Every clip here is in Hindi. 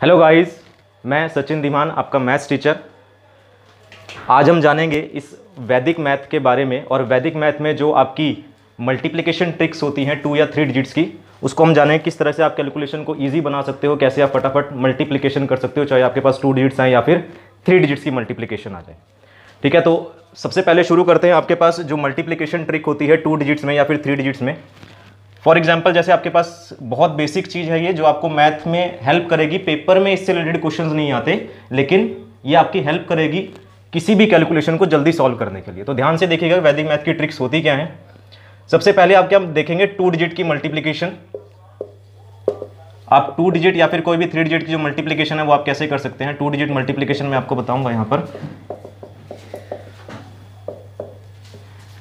हेलो गाइस, मैं सचिन धीमान, आपका मैथ्स टीचर। आज हम जानेंगे इस वैदिक मैथ के बारे में, और वैदिक मैथ में जो आपकी मल्टीप्लिकेशन ट्रिक्स होती हैं 2 या 3 डिजिट्स की, उसको हम जानेंगे किस तरह से आप कैलकुलेशन को इजी बना सकते हो, कैसे आप फटाफट मल्टीप्लिकेशन कर सकते हो, चाहे आपके पास 2 डिजिट्स आए या फिर 3 डिजिट्स की मल्टीप्लिकेशन आ जाए। ठीक है, तो सबसे पहले शुरू करते हैं। आपके पास जो मल्टीप्लिकेशन ट्रिक होती है 2 डिजिट्स में या फिर 3 डिजिट्स में, फॉर एग्जाम्पल जैसे आपके पास बहुत बेसिक चीज़ है ये, जो आपको मैथ में हेल्प करेगी। पेपर में इससे रिलेटेड क्वेश्चंस नहीं आते, लेकिन ये आपकी हेल्प करेगी किसी भी कैलकुलेशन को जल्दी सॉल्व करने के लिए। तो ध्यान से देखिएगा वैदिक मैथ की ट्रिक्स होती क्या है। सबसे पहले आप क्या देखेंगे, 2 डिजिट की मल्टीप्लिकेशन। आप 2 डिजिट या फिर कोई भी 3 डिजिट की जो मल्टीप्लिकेशन है वो आप कैसे कर सकते हैं। 2 डिजिट मल्टीप्लिकेशन में आपको बताऊंगा यहां पर,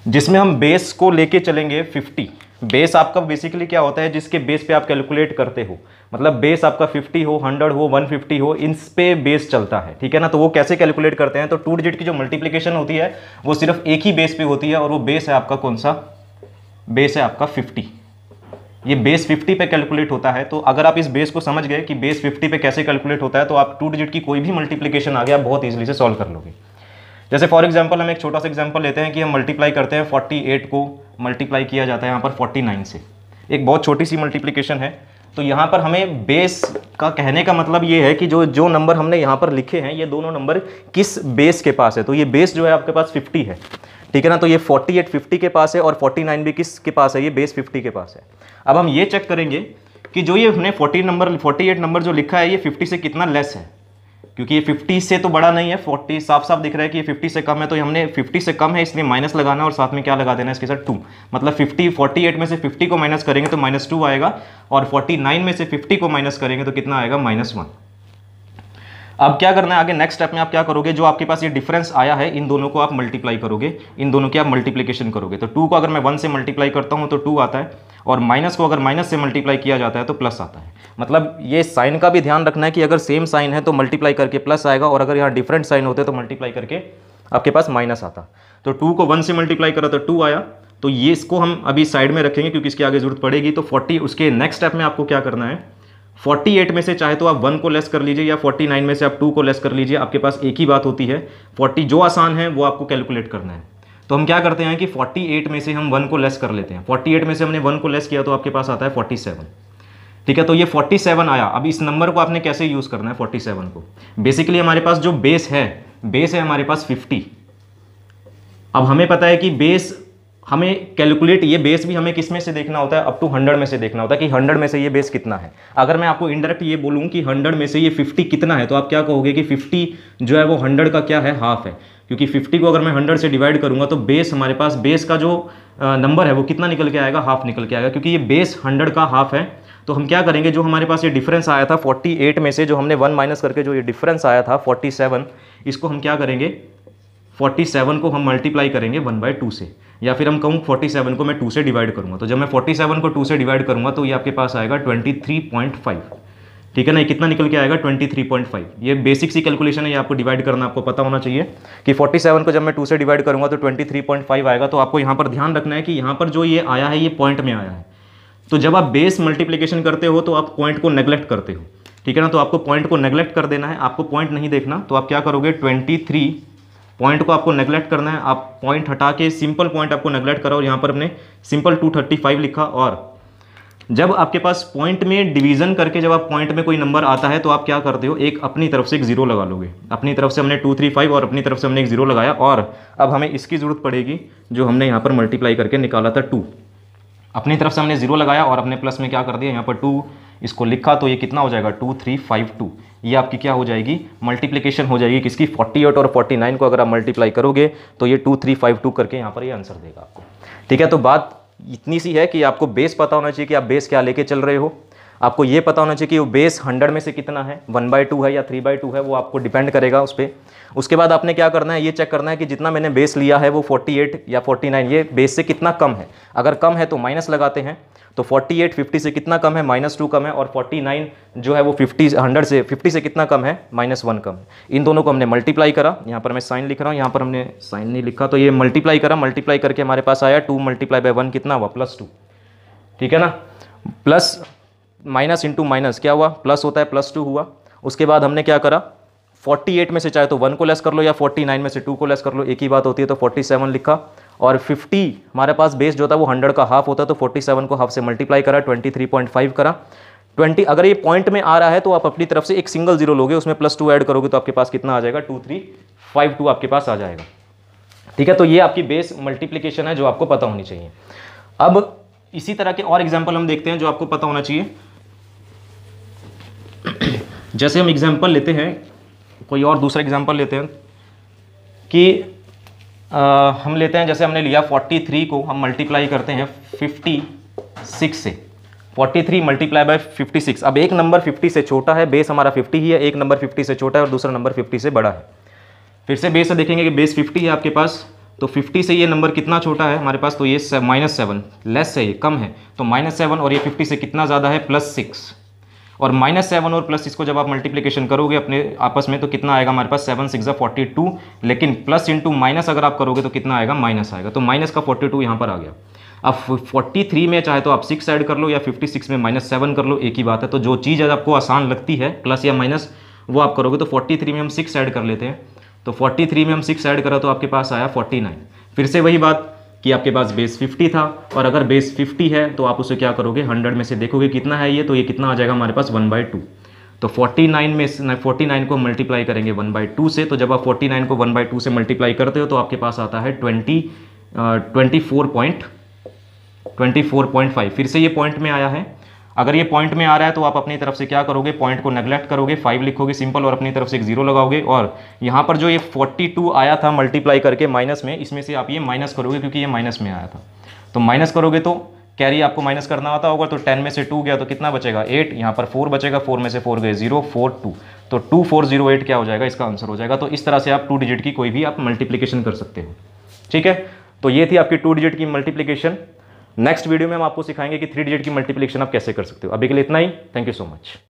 जिसमें हम बेस को लेके चलेंगे 50। बेस आपका बेसिकली क्या होता है, जिसके बेस पे आप कैलकुलेट करते हो। मतलब बेस आपका 50 हो, 100 हो, 150 हो, इन पे बेस चलता है। ठीक है ना। तो वो कैसे कैलकुलेट करते हैं, तो 2 डिजिट की जो मल्टीप्लिकेशन होती है वो सिर्फ एक ही बेस पे होती है, और वो बेस है आपका कौन सा, बेस है आपका 50। ये बेस 50 पे कैलकुलेट होता है। तो अगर आप इस बेस को समझ गए कि बेस 50 पे कैसे कैलकुलेट होता है, तो आप 2 डिजिट की कोई भी मल्टीप्लिकेशन आ गया आप बहुत ईजिली से सॉल्व कर लोगे। जैसे फॉर एग्जांपल हम एक छोटा सा एग्जांपल लेते हैं कि हम मल्टीप्लाई करते हैं 48 को मल्टीप्लाई किया जाता है यहाँ पर 49 से। एक बहुत छोटी सी मल्टीप्लिकेशन है। तो यहाँ पर हमें बेस का कहने का मतलब ये है कि जो नंबर हमने यहाँ पर लिखे हैं, ये दोनों नंबर किस बेस के पास है। तो ये बेस जो है आपके पास 50 है। ठीक है ना। तो ये 48 50 के पास है, और 49 भी किसके पास है, ये बेस 50 के पास है। अब हम ये चेक करेंगे कि जो ये हमने 48 नंबर जो लिखा है, ये 50 से कितना लेस है। क्योंकि ये 50 से तो बड़ा नहीं है, 40 साफ साफ दिख रहा है कि ये 50 से कम है। तो हमने 50 से कम है इसलिए माइनस लगाना, और साथ में क्या लगा देना है इसके साथ 2। मतलब 48 में से 50 को माइनस करेंगे तो -2 आएगा, और 49 में से 50 को माइनस करेंगे तो कितना आएगा, -1। अब क्या करना है आगे, नेक्स्ट स्टेप में आप क्या करोगे, जो आपके पास ये डिफरेंस आया है इन दोनों को आप मल्टीप्लाई करोगे, इन दोनों की आप मल्टीप्लिकेशन करोगे। तो 2 को अगर मैं 1 से मल्टीप्लाई करता हूं तो 2 आता है, और माइनस को अगर माइनस से मल्टीप्लाई किया जाता है तो प्लस आता है। मतलब ये साइन का भी ध्यान रखना है कि अगर सेम साइन है तो मल्टीप्लाई करके प्लस आएगा, और अगर यहाँ डिफरेंट साइन होते तो मल्टीप्लाई करके आपके पास माइनस आता। तो 2 को 1 से मल्टीप्लाई करा तो 2 आया। तो ये इसको हम अभी साइड में रखेंगे क्योंकि इसकी आगे जरूरत पड़ेगी। तो 40, उसके नेक्स्ट स्टेप में आपको क्या करना है, 48 में से चाहे तो आप 1 को लेस कर लीजिए, या 49 में से आप 2 को लेस कर लीजिए। आपके पास एक ही बात होती है, 40 जो आसान है वो आपको कैलकुलेट करना है। तो हम क्या करते हैं कि 48 में से हम 1 को लेस कर लेते हैं। 48 में से हमने 1 को लेस किया तो आपके पास आता है 47। ठीक है, तो ये 47 आया। अब इस नंबर को आपने कैसे यूज़ करना है 47 को। बेसिकली हमारे पास जो बेस है हमारे पास 50। अब हमें पता है कि बेस हमें कैलकुलेट, ये बेस भी हमें किस में से देखना होता है, अप टू 100 में से देखना होता है कि 100 में से ये बेस कितना है। अगर मैं आपको इनडायरेक्ट ये बोलूँ कि 100 में से ये 50 कितना है, तो आप क्या कहोगे कि 50 जो है वो 100 का क्या है, हाफ है। क्योंकि 50 को अगर मैं 100 से डिवाइड करूंगा तो बेस हमारे पास, बेस का जो नंबर है वो कितना निकल के आएगा, हाफ निकल के आएगा। क्योंकि ये बेस 100 का हाफ है। तो हम क्या करेंगे, जो हमारे पास ये डिफरेंस आया था 48 में से, जो हमने 1 माइनस करके जो ये डिफरेंस आया था 47, इसको हम क्या करेंगे, 47 को हम मल्टीप्लाई करेंगे 1/2 से, या फिर हम कहूँ 47 को मैं 2 से डिवाइड करूँगा। तो जब मैं 47 को 2 से डिवाइड करूँगा तो ये आपके पास आएगा 23.5। ठीक है ना। ये कितना निकल के आएगा, 23.5। ये बेसिक सी कैलकुलेशन है, ये आपको डिवाइड करना आपको पता होना चाहिए कि 47 को जब मैं 2 से डिवाइड करूँगा तो 23.5 आएगा। तो आपको यहाँ पर ध्यान रखना है कि यहाँ पर जो ये आया है ये पॉइंट में आया है। तो जब आप बेस मल्टीप्लिकेशन करते हो तो आप पॉइंट को नेग्लेक्ट करते हो। ठीक है ना। तो आपको पॉइंट को नेग्लेक्ट कर देना है, आपको पॉइंट नहीं देखना। तो आप क्या करोगे, 23 पॉइंट को आपको नेग्लेक्ट करना है। आप पॉइंट हटा के सिंपल पॉइंट आपको नेग्लेक्ट करो, और यहाँ पर हमने सिंपल 235 लिखा। और जब आपके पास पॉइंट में डिवीजन करके जब आप पॉइंट में कोई नंबर आता है तो आप क्या करते हो, एक अपनी तरफ से एक जीरो लगा लोगे। अपनी तरफ से हमने 235 और अपनी तरफ से हमने एक जीरो लगाया, और अब हमें इसकी जरूरत पड़ेगी जो हमने यहाँ पर मल्टीप्लाई करके निकाला था 2। अपनी तरफ से हमने जीरो लगाया और अपने प्लस में क्या कर दिया, यहाँ पर 2 इसको लिखा। तो ये कितना हो जाएगा, 2352। ये आपकी क्या हो जाएगी, मल्टीप्लिकेशन हो जाएगी किसकी, 48 और 49 को अगर आप मल्टीप्लाई करोगे तो ये 2352 करके यहाँ पर ये आंसर देगा आपको। ठीक है। तो बात इतनी सी है कि आपको बेस पता होना चाहिए कि आप बेस क्या लेके चल रहे हो। आपको ये पता होना चाहिए कि वो बेस 100 में से कितना है, 1/2 है या 3/2 है, वो आपको डिपेंड करेगा उस पर। उसके बाद आपने क्या करना है, ये चेक करना है कि जितना मैंने बेस लिया है वो 48 या 49 ये बेस से कितना कम है। अगर कम है तो माइनस लगाते हैं। तो 48 50 से कितना कम है, -2 कम है, और 49 जो है वो 100 से 50 से कितना कम है, -1 कम है। इन दोनों को हमने मल्टीप्लाई करा। यहाँ पर मैं साइन लिख रहा हूँ, यहाँ पर हमने साइन नहीं लिखा। तो ये मल्टीप्लाई करा, मल्टीप्लाई करके हमारे पास आया 2 × 1 कितना हुआ, +2। ठीक है ना। प्लस माइनस इंटू माइनस क्या हुआ, प्लस होता है, +2 हुआ। उसके बाद हमने क्या करा, 48 में से चाहे तो 1 को लेस कर लो या 49 में से 2 को लेस कर लो, एक ही बात होती है, तो 47 लिखा। और 50 हमारे पास बेस जो था वो 100 का हाफ होता है, तो 47 को हाफ से मल्टीप्लाई करा, 23.5 करा। 20 अगर ये पॉइंट में आ रहा है तो आप अपनी तरफ से एक सिंगल जीरो लोगे, उसमें +2 ऐड करोगे तो आपके पास कितना आ जाएगा, 2352 आपके पास आ जाएगा। ठीक है, तो ये आपकी बेस मल्टीप्लिकेशन है जो आपको पता होनी चाहिए। अब इसी तरह के और एग्जाम्पल हम देखते हैं जो आपको पता होना चाहिए। जैसे हम एग्जाम्पल लेते हैं, कोई और दूसरा एग्जाम्पल लेते हैं कि हम लेते हैं, जैसे हमने लिया 43 को हम मल्टीप्लाई करते हैं 56 से, 43 मल्टीप्लाई बाय 56। अब एक नंबर 50 से छोटा है, बेस हमारा 50 ही है, एक नंबर 50 से छोटा है और दूसरा नंबर 50 से बड़ा है। फिर से बेस से देखेंगे कि बेस 50 है आपके पास, तो 50 से ये नंबर कितना छोटा है हमारे पास, तो ये -7 लेस है, ये कम है, तो -7 और ये 50 से कितना ज़्यादा है, +6। और -7 और +6 को जब आप मल्टीप्लिकेशन करोगे अपने आपस में तो कितना आएगा हमारे पास, 7 6 42, लेकिन प्लस इंटू माइनस अगर आप करोगे तो कितना आएगा, माइनस आएगा, तो माइनस का 42 यहाँ पर आ गया। अब 43 में चाहे तो आप 6 ऐड कर लो या 56 में -7 कर लो, एक ही बात है। तो जो चीज़ आपको आसान लगती है प्लस या माइनस वो आप करोगे, तो 43 में हम 6 ऐड कर लेते हैं, तो 43 में हम 6 ऐड करा तो आपके पास आया 49। फिर से वही बात कि आपके पास बेस 50 था, और अगर बेस 50 है तो आप उसे क्या करोगे, 100 में से देखोगे कितना है ये, तो ये कितना आ जाएगा हमारे पास 1/2। तो 49 को मल्टीप्लाई करेंगे 1/2 से, तो जब आप 49 को 1/2 से मल्टीप्लाई करते हो तो आपके पास आता है 24.5। फिर से ये पॉइंट में आया है, अगर ये पॉइंट में आ रहा है तो आप अपनी तरफ से क्या करोगे, पॉइंट को नेग्लेक्ट करोगे, 5 लिखोगे सिंपल, और अपनी तरफ से एक 0 लगाओगे। और यहाँ पर जो ये 42 आया था मल्टीप्लाई करके माइनस में, इसमें से आप ये माइनस करोगे क्योंकि ये माइनस में आया था, तो माइनस करोगे तो कैरी आपको माइनस करना आता होगा, तो 10 में से 2 गया तो कितना बचेगा, 8, यहाँ पर 4 बचेगा, 4 में से 4 गए 0, 4 2, तो 2408 क्या हो जाएगा, इसका आंसर हो जाएगा। तो इस तरह से आप 2 डिजिट की कोई भी आप मल्टीप्लिकेशन कर सकते हो। ठीक है, तो ये थी आपकी 2 डिजिट की मल्टीप्लिकेशन। नेक्स्ट वीडियो में हम आपको सिखाएंगे कि 3 डिजिट की मल्टीप्लिकेशन आप कैसे कर सकते हो। अभी के लिए इतना ही, थैंक यू सो मच।